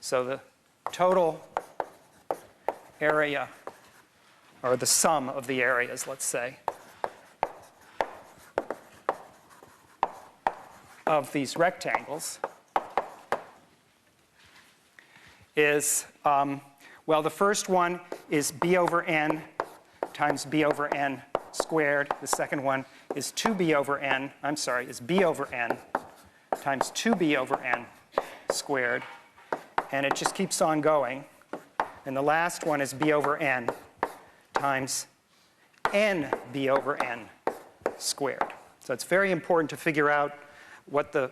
So the total area, or the sum of the areas, let's say, of these rectangles is, well, the first one is b over n times b over n squared. The second one is 2b over n, I'm sorry, is b over n times 2b over n squared. And it just keeps on going. And the last one is b over n times nb over n squared. So it's very important to figure out what the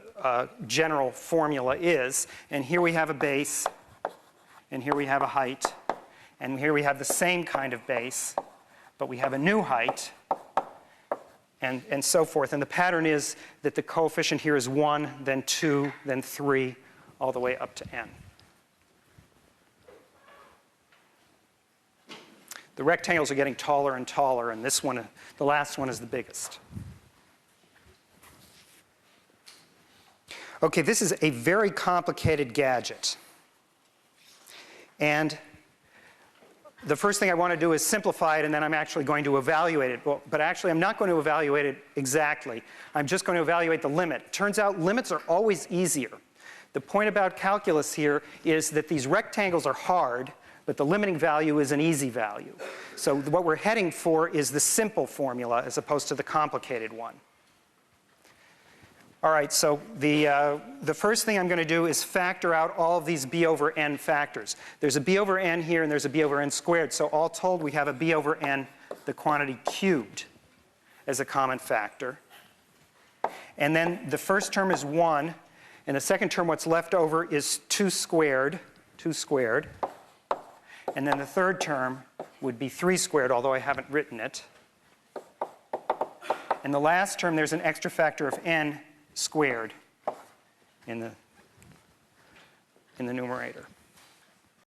general formula is. And here we have a base, and here we have a height, and here we have the same kind of base, but we have a new height, and so forth. And the pattern is that the coefficient here is 1, then 2, then 3, all the way up to n. The rectangles are getting taller and taller, and this one, the last one, is the biggest. Okay, this is a very complicated gadget. And the first thing I want to do is simplify it, and then I'm actually going to evaluate it. Well, but actually, I'm not going to evaluate it exactly. I'm just going to evaluate the limit. Turns out limits are always easier. The point about calculus here is that these rectangles are hard, but the limiting value is an easy value. So what we're heading for is the simple formula as opposed to the complicated one. All right, so the first thing I'm going to do is factor out all of these b over n factors. There's a b over n here, and there's a b over n squared. So all told, we have a b over n, the quantity cubed, as a common factor. And then the first term is 1, and the second term, what's left over, is 2 squared. And then the third term would be 3 squared, although I haven't written it. And the last term, there's an extra factor of n squared in the numerator.